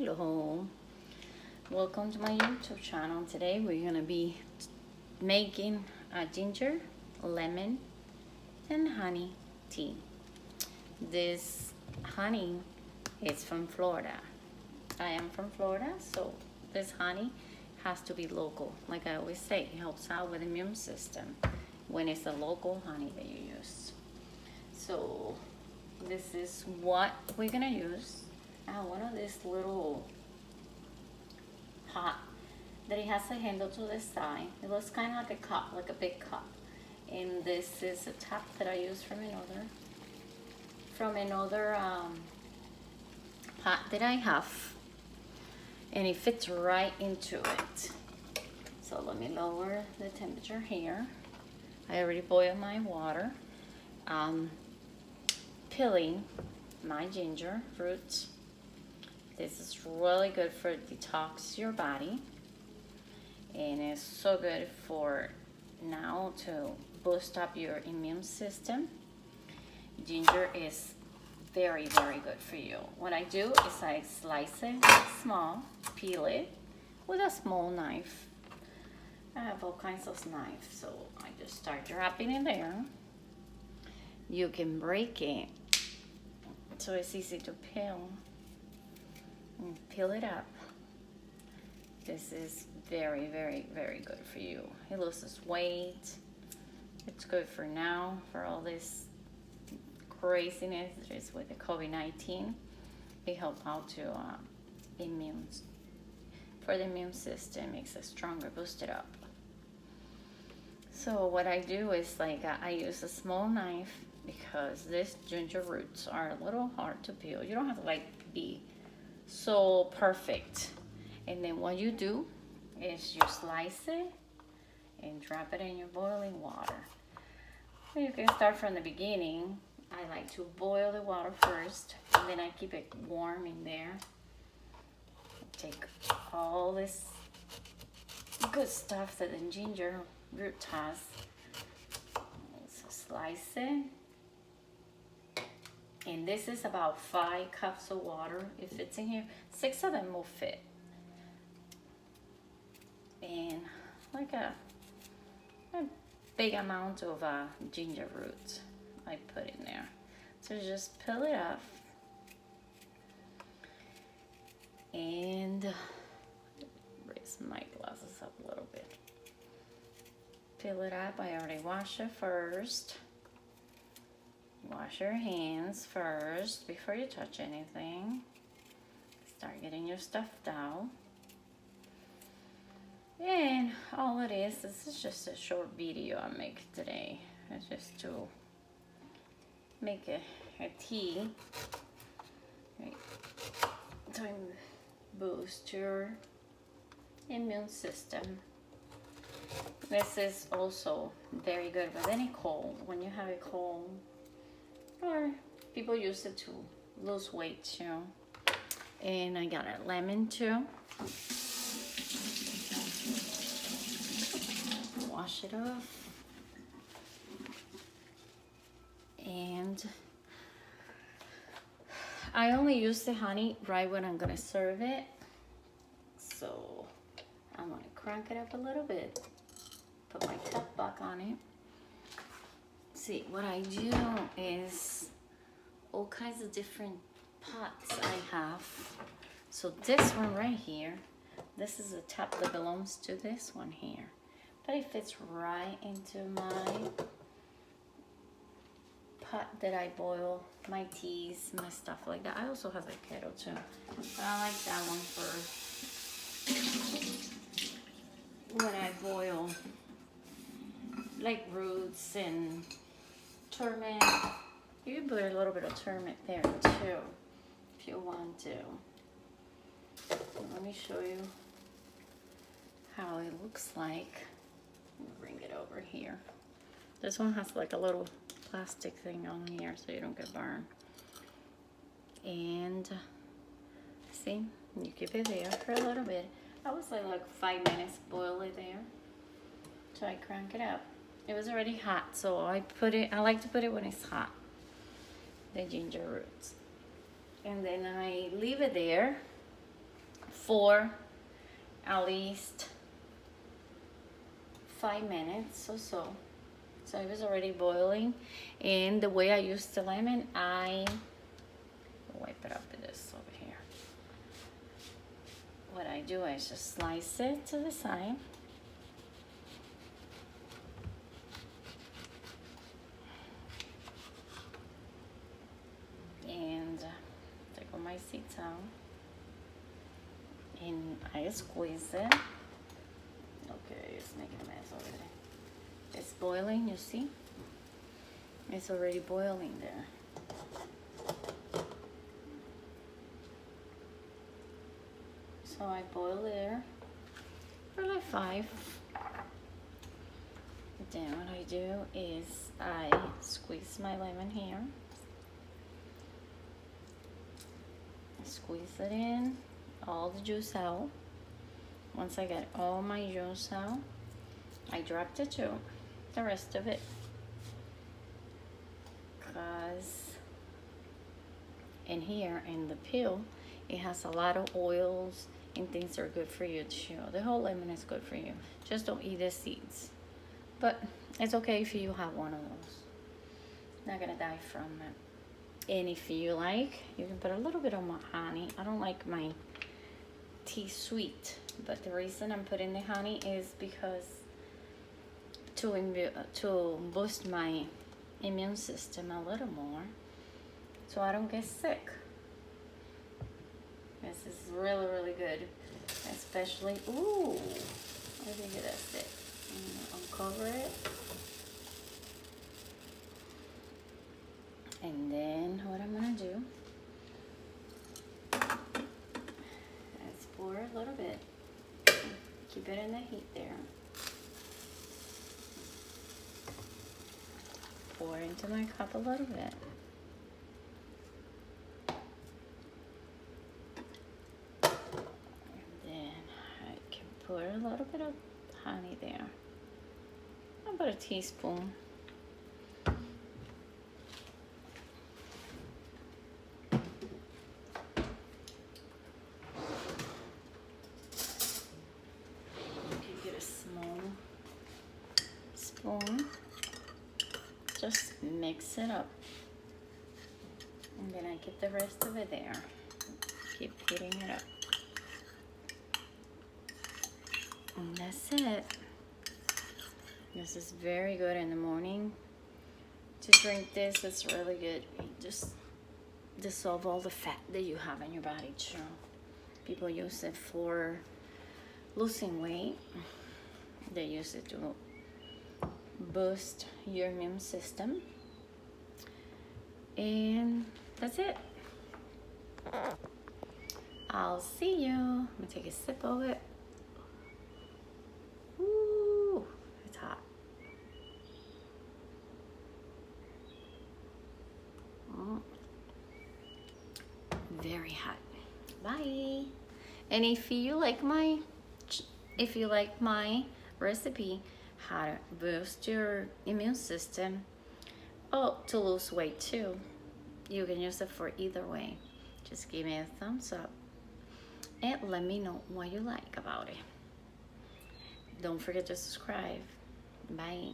Hello, welcome to my YouTube channel. Today we're gonna be making a ginger, lemon, and honey tea. This honey is from Florida. I am from Florida, so this honey has to be local. Like I always say, it helps out with the immune system when it's a local honey that you use. So this is what we're gonna use. I have one of these little pot that it has a handle to the side. It looks kind of like a cup, like a big cup. And this is a tap that I use from another pot that I have, and it fits right into it. So let me lower the temperature here. I already boiled my water. Peeling my ginger roots. This is really good for detox your body, and it's so good for now to boost up your immune system. Ginger is very, very good for you. What I do is I slice it small, peel it with a small knife. I have all kinds of knives, so I just start dropping it there. You can break it so it's easy to peel. And peel it up. This is very, very, very good for you. It loses weight. It's good for now, for all this craziness that is with the COVID-19. It helps out to for the immune system, makes it stronger, boost it up. So what I do is I use a small knife because these ginger roots are a little hard to peel. You don't have to be so perfect. And then what you do is you slice it and drop it in your boiling water. You can start from the beginning. I like to boil the water first, and then I keep it warm in there. Take all this good stuff that the ginger root has. So slice it. And this is about 5 cups of water. It fits in here. 6 of them will fit. And like a big amount of ginger roots I put in there. So just peel it up. And raise my glasses up a little bit. Peel it up. I already washed it first. Wash your hands first before you touch anything. Start getting your stuff down. And all it is, this is just a short video I make today. It's just to make a tea, right, to boost your immune system. This is also very good with any cold. When you have a cold, or people use it to lose weight too. And I got a lemon too. Wash it off. And I only use the honey right when I'm gonna serve it. So I'm gonna crank it up a little bit. Put my top back on it. See, what I do is all kinds of different pots I have. So this one right here, this is a top that belongs to this one here. But it fits right into my pot that I boil my teas, my stuff like that. I also have a kettle too, but I like that one for when I boil like roots and turmeric. You can put a little bit of turmeric there too if you want to. Let me show you how it looks like. Bring it over here. This one has like a little plastic thing on here so you don't get burned. And see, you keep it there for a little bit. I would say like 5 minutes, boil it there. So I crank it up. It was already hot, so I like to put it when it's hot, the ginger roots. And then I leave it there for at least 5 minutes or so. So it was already boiling, and the way I use the lemon, I wipe it up with this over here. What I do is just slice it to the side. And take all my seeds out. And I squeeze it. Okay, it's making a mess already. It's boiling, you see? It's already boiling there. So I boil there for like 5. Then what I do is I squeeze my lemon here. I squeeze it in, all the juice out. Once I get all my juice out, I drop the rest of it, because in here in the peel it has a lot of oils and things that are good for you too. The whole lemon is good for you. Just don't eat the seeds, but it's okay if you have one of those. Not gonna die from it. And if you like, you can put a little bit of honey. I don't like my tea sweet, but the reason I'm putting the honey is because to boost my immune system a little more, so I don't get sick. This is really, really good, especially, ooh, I think that's it. Uncover it. And then what I'm gonna do is pour a little bit. Keep it in the heat there. Pour into my cup a little bit. And then I can pour a little bit of honey there. About a teaspoon. Just mix it up, and then I get the rest of it there. Keep heating it up, and that's it. This is very good in the morning to drink this. It's really good. You just dissolve all the fat that you have in your body too. People use it for losing weight. They use it to boost your immune system, and that's it. I'll see you. I'm gonna take a sip of it. Ooh, it's hot. Very hot. Bye. And if you like my recipe, how to boost your immune system, to lose weight too, you can use it for either way. Just give me a thumbs up and let me know what you like about it. Don't forget to subscribe. Bye.